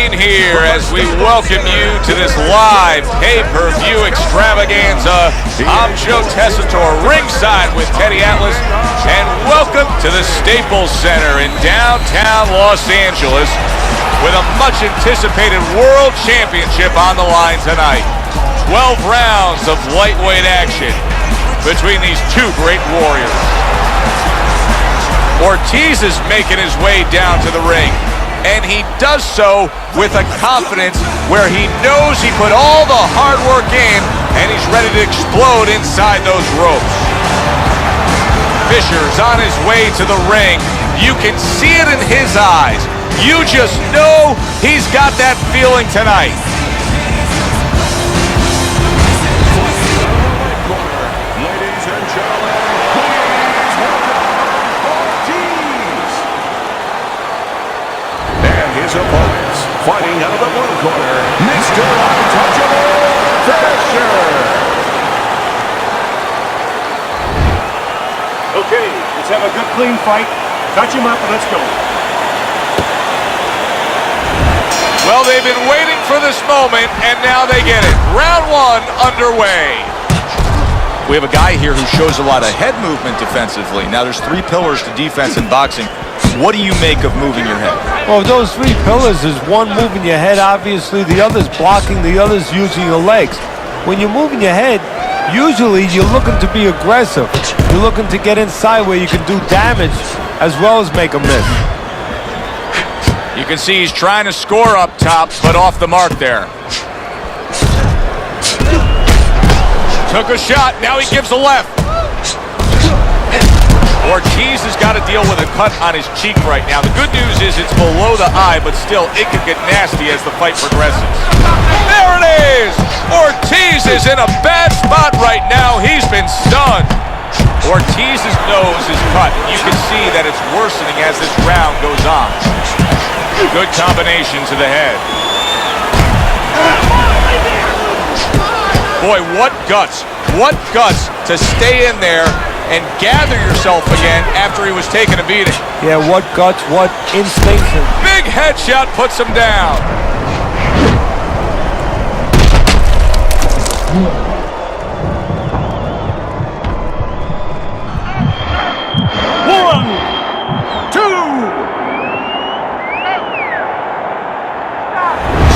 remain here as we welcome you to this live pay-per-view extravaganza. I'm Joe Tessitore, ringside with Teddy Atlas, and welcome to the Staples Center in downtown Los Angeles with a much-anticipated World Championship on the line tonight. 12 rounds of lightweight action between these two great warriors. Ortiz is making his way down to the ring, and he does so with a confidence where he knows he put all the hard work in and he's ready to explode inside those ropes. Fisher's on his way to the ring. You can see it in his eyes. You just know he's got that feeling tonight. Ladies and gentlemen, please welcome Ortiz. And his opponents, fighting out of the blue corner, Mr. Untouchable Fisher. Okay, let's have a good clean fight. Touch him up and let's go. Well, they've been waiting for this moment, and now they get it. Round one underway. We have a guy here who shows a lot of head movement defensively. Now, there's three pillars to defense in boxing. What do you make of moving your head? Well, those three pillars is one moving your head, obviously. The other's blocking, the other's using your legs. When you're moving your head, usually you're looking to be aggressive. You're looking to get inside where you can do damage as well as make a miss. You can see he's trying to score up top, but off the mark there. Took a shot, now he gives a left. Ortiz has got to deal with a cut on his cheek right now. The good news is it's below the eye, but still, it could get nasty as the fight progresses. There it is! Ortiz is in a bad spot right now. He's been stunned. Ortiz's nose is cut. You can see that it's worsening as this round goes on. Good combination to the head. Boy, what guts. What guts to stay in there and gather yourself again after he was taking a beating. Yeah, what guts, what instincts. Big headshot puts him down.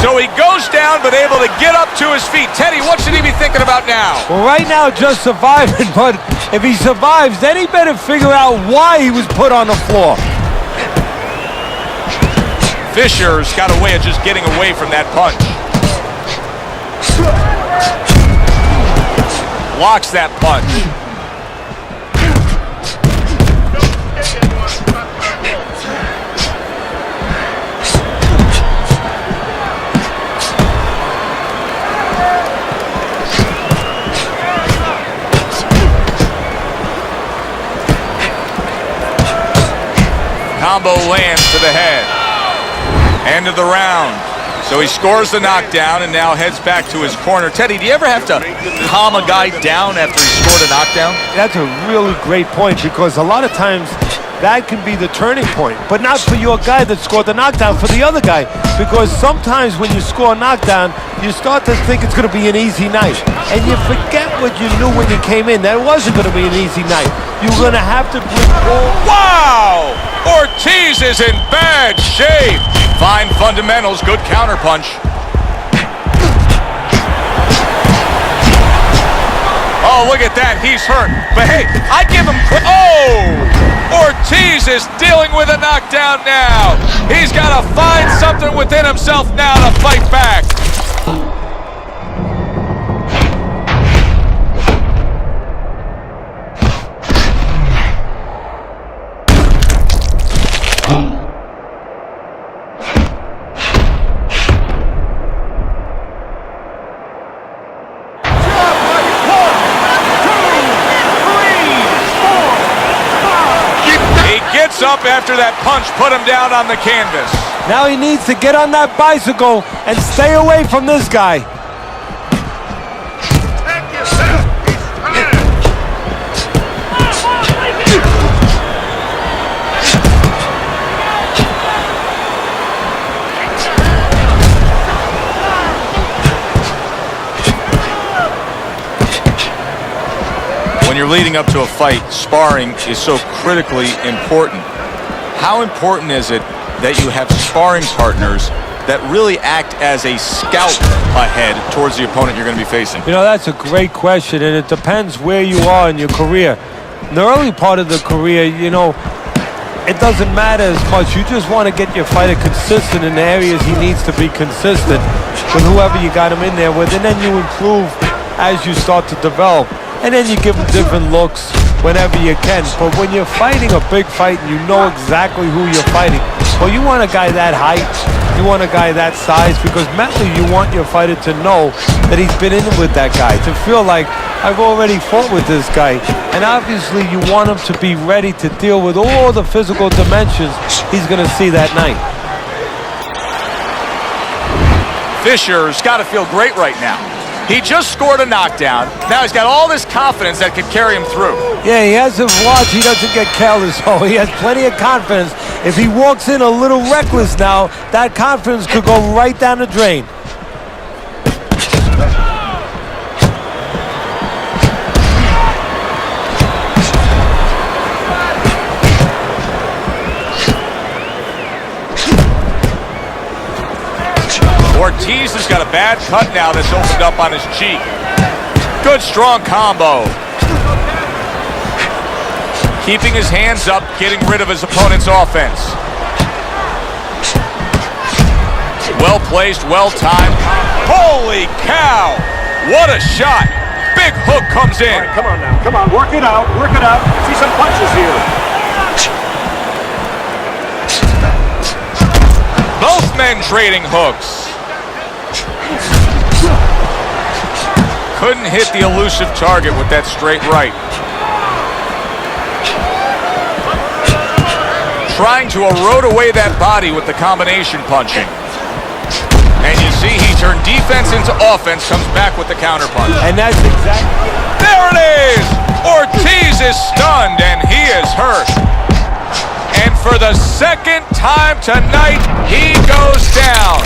So he goes down, but able to get up to his feet. Teddy, what should he be thinking about now? Well, right now, just surviving, but if he survives, then he better figure out why he was put on the floor. Fisher's got a way of just getting away from that punch. Blocks that punch. Combo lands to the head. End of the round. So he scores the knockdown and now heads back to his corner. Teddy, do you ever have to calm a guy down after he scored a knockdown? That's a really great point, because a lot of times that can be the turning point, but not for your guy that scored the knockdown, for the other guy, because sometimes when you score a knockdown, you start to think it's going to be an easy night, and you forget what you knew when you came in, that it wasn't going to be an easy night. You're going to have to bring all... Wow! Ortiz is in bad shape. Fine fundamentals, good counterpunch. Oh, look at that, he's hurt. But hey, I give him Ortiz is dealing with a knockdown now. He's got to find something within himself now to fight back. Up after that punch put him down on the canvas. Now he needs to get on that bicycle and stay away from this guy. when you're leading up to a fight, sparring is so critically important. How important is it that you have sparring partners that really act as a scout ahead towards the opponent you're going to be facing? You know, that's a great question, and it depends where you are in your career. In the early part of the career, you know, it doesn't matter as much. You just want to get your fighter consistent in the areas he needs to be consistent with whoever you got him in there with, and then you improve as you start to develop. And then you give him different looks whenever you can. But when you're fighting a big fight and you know exactly who you're fighting, well, you want a guy that height, you want a guy that size, because mentally you want your fighter to know that he's been in with that guy, to feel like, I've already fought with this guy. And obviously you want him to be ready to deal with all the physical dimensions he's going to see that night. Fisher's got to feel great right now. He just scored a knockdown. Now he's got all this confidence that could carry him through. Yeah, he has a watch. He doesn't get careless. Oh, he has plenty of confidence. If he walks in a little reckless now, that confidence could go right down the drain. Ortiz has got a bad cut now that's opened up on his cheek. Good strong combo. Keeping his hands up, getting rid of his opponent's offense. Well placed, well timed. Holy cow! What a shot! Big hook comes in. All right, come on now, come on, work it out, work it out. See some punches here. Both men trading hooks. Couldn't hit the elusive target with that straight right. Trying to erode away that body with the combination punching. And you see he turned defense into offense, comes back with the counter punch. And that's exactly... There it is! Ortiz is stunned and he is hurt. And for the second time tonight, he goes down.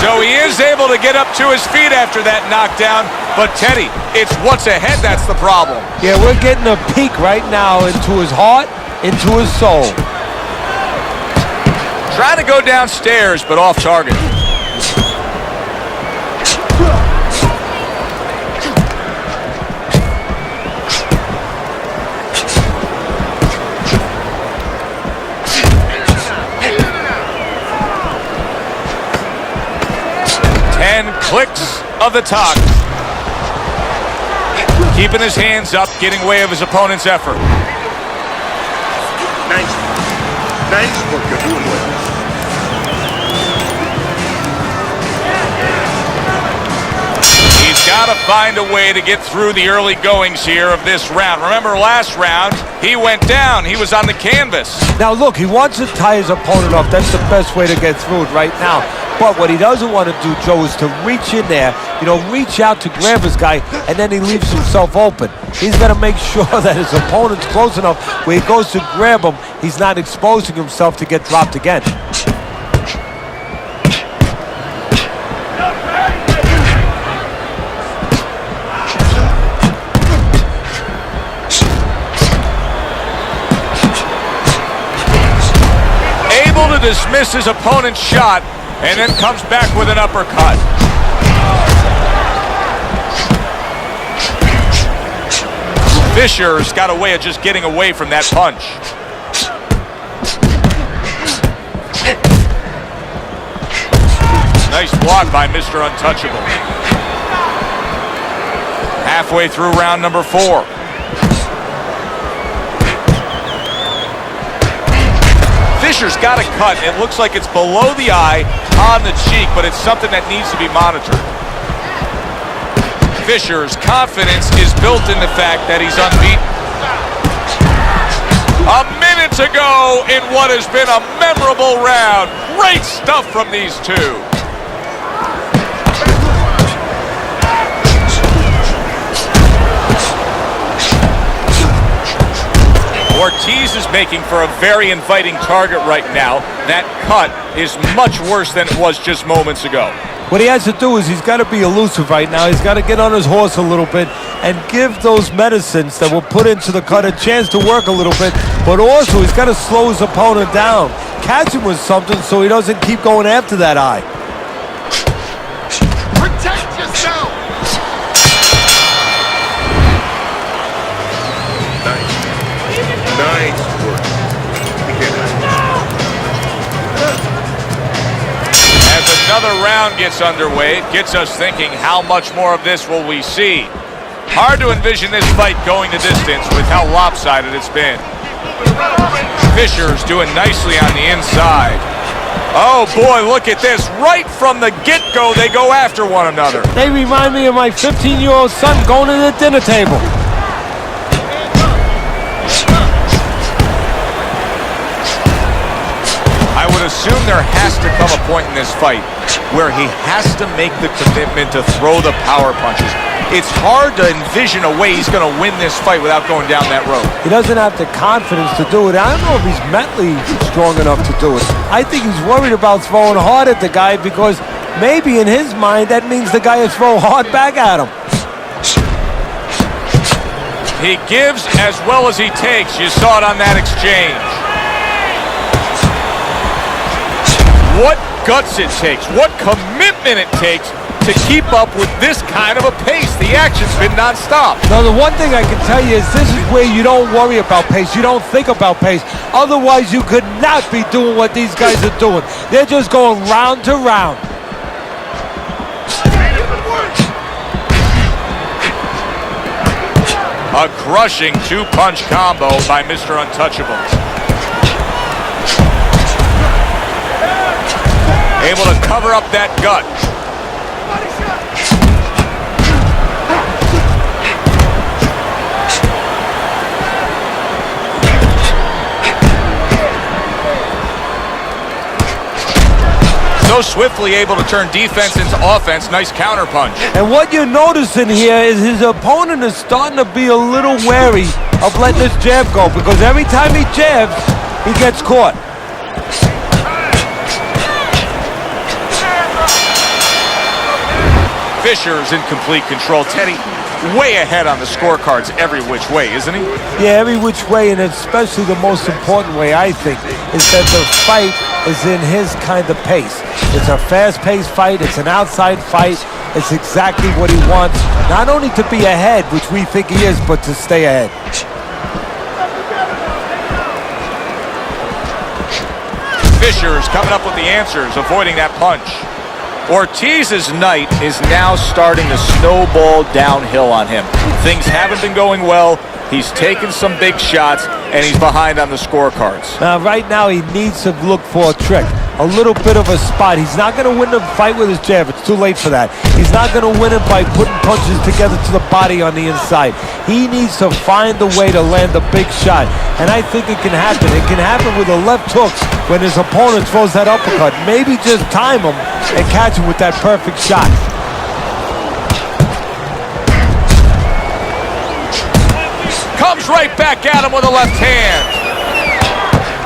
So he is able to get up to his feet after that knockdown, but Teddy, it's what's ahead that's the problem. Yeah, we're getting a peek right now into his heart, into his soul. Trying to go downstairs, but off target. Clicks of the tongue. Keeping his hands up, getting way of his opponent's effort. Nice. Nice work you're doing with it. He's got to find a way to get through the early goings here of this round. Remember last round, he went down. He was on the canvas. Now look, he wants to tie his opponent off. That's the best way to get through it right now. But what he doesn't want to do, Joe, is to reach in there, you know, reach out to grab his guy, and then he leaves himself open. He's got to make sure that his opponent's close enough where he goes to grab him, he's not exposing himself to get dropped again. Able to dismiss his opponent's shot, and then comes back with an uppercut. Fisher's got a way of just getting away from that punch. Nice block by Mr. Untouchable. Halfway through round number 4. Fisher's got a cut. It looks like it's below the eye on the cheek, but it's something that needs to be monitored. Fisher's confidence is built in the fact that he's unbeaten. A minute to go in what has been a memorable round. Great stuff from these two. Ortiz is making for a very inviting target right now. That cut is much worse than it was just moments ago. What he has to do is he's got to be elusive right now. He's got to get on his horse a little bit and give those medicines that were put into the cut a chance to work a little bit. But also he's got to slow his opponent down. Catch him with something so he doesn't keep going after that eye. Protect yourself! Nice work. As another round gets underway, it gets us thinking, how much more of this will we see? Hard to envision this fight going the distance with how lopsided it's been. Fisher's doing nicely on the inside. Oh boy, look at this. Right from the get-go, they go after one another. They remind me of my 15-year-old son going to the dinner table. I would assume there has to come a point in this fight where he has to make the commitment to throw the power punches. It's hard to envision a way he's going to win this fight without going down that road. He doesn't have the confidence to do it. I don't know if he's mentally strong enough to do it. I think he's worried about throwing hard at the guy because maybe in his mind that means the guy will throw hard back at him. He gives as well as he takes. You saw it on that exchange. What guts it takes, what commitment it takes to keep up with this kind of a pace. The action's been nonstop. Now, the one thing I can tell you is this is where you don't worry about pace. You don't think about pace. Otherwise, you could not be doing what these guys are doing. They're just going round to round. A crushing two-punch combo by Mr. Untouchable. Able to cover up that gut. So swiftly able to turn defense into offense. Nice counter punch. And what you're noticing here is his opponent is starting to be a little wary of letting his jab go because every time he jabs, he gets caught. Fisher's in complete control. Teddy, way ahead on the scorecards every which way, isn't he? Yeah, every which way, and especially the most important way, I think, is that the fight is in his kind of pace. It's a fast-paced fight. It's an outside fight. It's exactly what he wants, not only to be ahead, which we think he is, but to stay ahead. Fisher's coming up with the answers, avoiding that punch. Ortiz's night is now starting to snowball downhill on him. Things haven't been going well. He's taken some big shots, and he's behind on the scorecards. Now, right now, he needs to look for a trick, a little bit of a spot. He's not going to win the fight with his jab. It's too late for that. He's not going to win it by putting punches together to the body on the inside. He needs to find a way to land a big shot, and I think it can happen. It can happen with a left hook when his opponent throws that uppercut. Maybe just time him and catch him with that perfect shot. Comes right back at him with a left hand.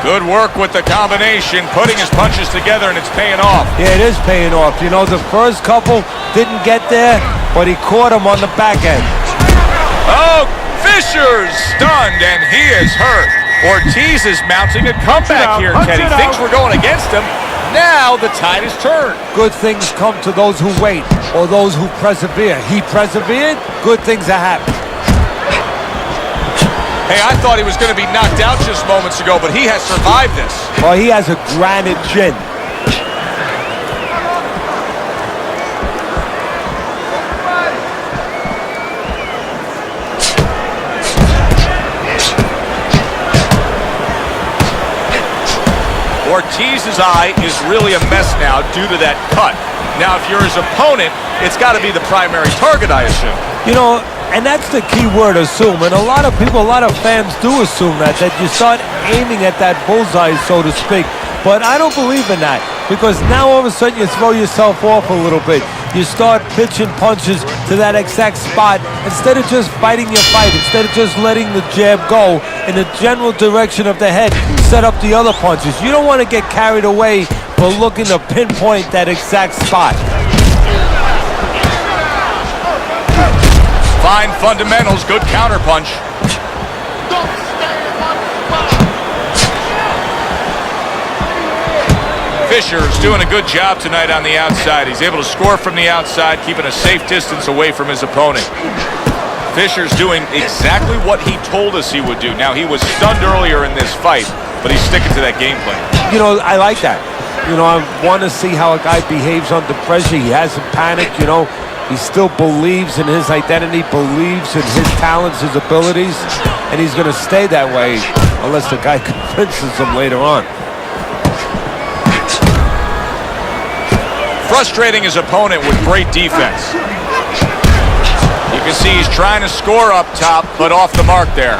Good work with the combination, putting his punches together, and it's paying off. Yeah, it is paying off. You know, the first couple didn't get there, but he caught him on the back end. Oh, Fisher's stunned, and he is hurt. Ortiz is mounting a comeback here, Teddy. Things were going against him. Now the tide is turned. Good things come to those who wait, or those who persevere. He persevered, good things are happening. Hey, I thought he was going to be knocked out just moments ago, but he has survived this. Well, he has a granite chin. Ortiz's eye is really a mess now due to that cut. Now, if you're his opponent, it's got to be the primary target, I assume. You know, and that's the key word, assume. And a lot of people, a lot of fans do assume that you start aiming at that bullseye, so to speak. But I don't believe in that, because now all of a sudden you throw yourself off a little bit. you start pitching punches to that exact spot instead of just fighting your fight, instead of just letting the jab go in the general direction of the head, set up the other punches. You don't want to get carried away for looking to pinpoint that exact spot. Fine fundamentals, good counterpunch. Fisher's doing a good job tonight on the outside. He's able to score from the outside, keeping a safe distance away from his opponent. Fisher's doing exactly what he told us he would do. Now, he was stunned earlier in this fight, but he's sticking to that game plan. You know, I like that. You know, I want to see how a guy behaves under pressure. He hasn't panicked, you know. He still believes in his identity, believes in his talents, his abilities, and he's going to stay that way unless the guy convinces him later on. Frustrating his opponent with great defense. You can see he's trying to score up top, but off the mark there.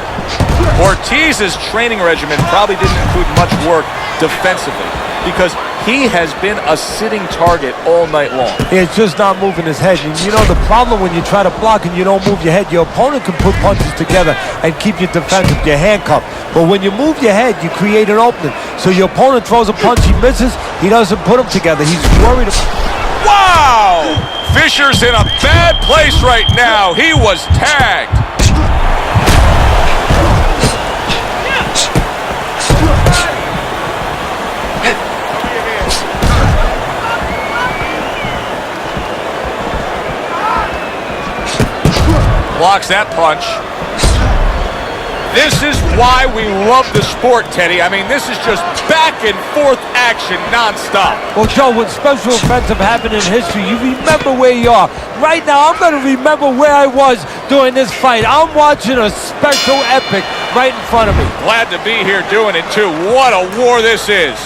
Ortiz's training regimen probably didn't include much work defensively because he has been a sitting target all night long. He's just not moving his head. And you know the problem when you try to block and you don't move your head, your opponent can put punches together and keep you defensive, you're handcuffed. But when you move your head, you create an opening. So your opponent throws a punch, he misses, he doesn't put them together. He's worried about... Wow! Fisher's in a bad place right now. He was tagged. Blocks that punch. This is why we love the sport, Teddy. I mean, this is just back and forth action nonstop. Well, Joe, when special events have happened in history, you remember where you are. Right now, I'm going to remember where I was during this fight. I'm watching a special epic right in front of me. Glad to be here doing it, too. What a war this is.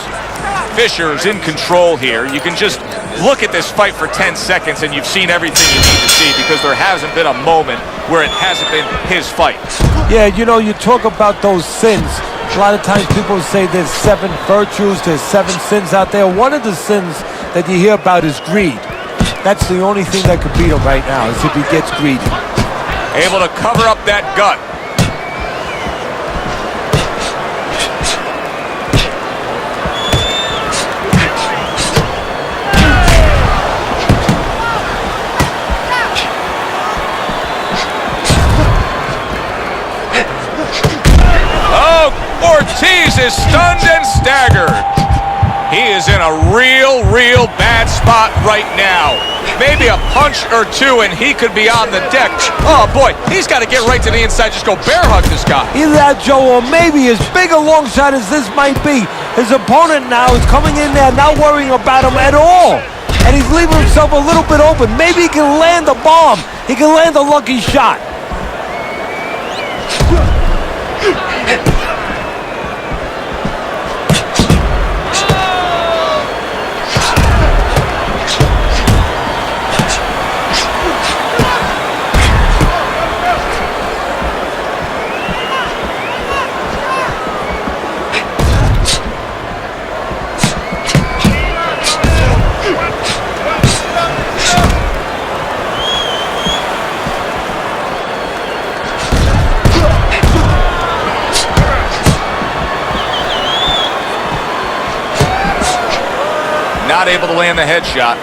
Fisher's in control here. You can just look at this fight for 10 seconds and you've seen everything you need to see because there hasn't been a moment where it hasn't been his fight. Yeah, you know, you talk about those sins. A lot of times people say there's 7 virtues, there's 7 sins out there. One of the sins that you hear about is greed. That's the only thing that could beat him right now, is if he gets greedy. Able to cover up that gut. Ortiz is stunned and staggered. He is in a real bad spot right now. Maybe a punch or two and he could be on the deck. Oh boy, he's got to get right to the inside, just go bear hug this guy. Either that, Joe, or maybe as big a long shot as this might be, his opponent now is coming in there not worrying about him at all. And he's leaving himself a little bit open. Maybe he can land a bomb. He can land a lucky shot. Not able to land the headshot.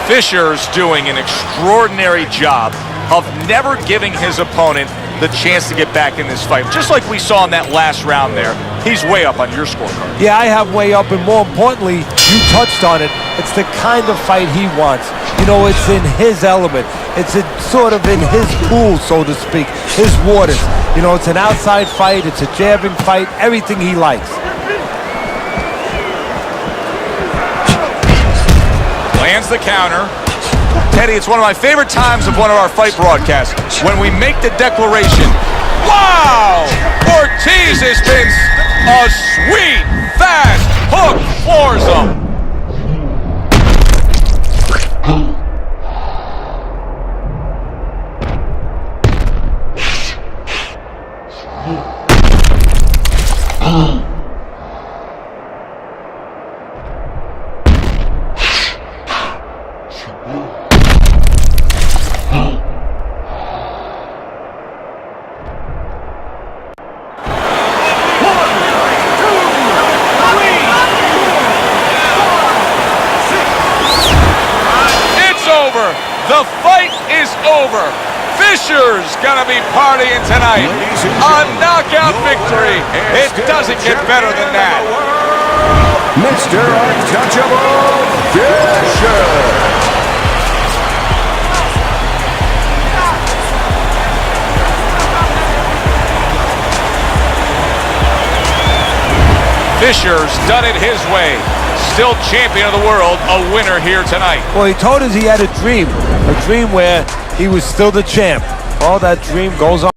Fisher's doing an extraordinary job of never giving his opponent the chance to get back in this fight. Just like we saw in that last round there, he's way up on your scorecard. Yeah, I have way up, and more importantly, you touched on it. It's the kind of fight he wants. You know, it's in his element. It's sort of in his pool, so to speak, his waters. You know, it's an outside fight. It's a jabbing fight. Everything he likes. Lands the counter. Teddy, it's one of my favorite times of one of our fight broadcasts when we make the declaration. Wow! Ortiz has been a sweet, fast Hook floors him. The fight is over. Fisher's gonna be partying tonight. A knockout victory. It doesn't get better than that. Mr. Untouchable Fisher. Fisher's done it his way. Still champion of the world, a winner here tonight. Well, he told us he had a dream where he was still the champ. All that dream goes on.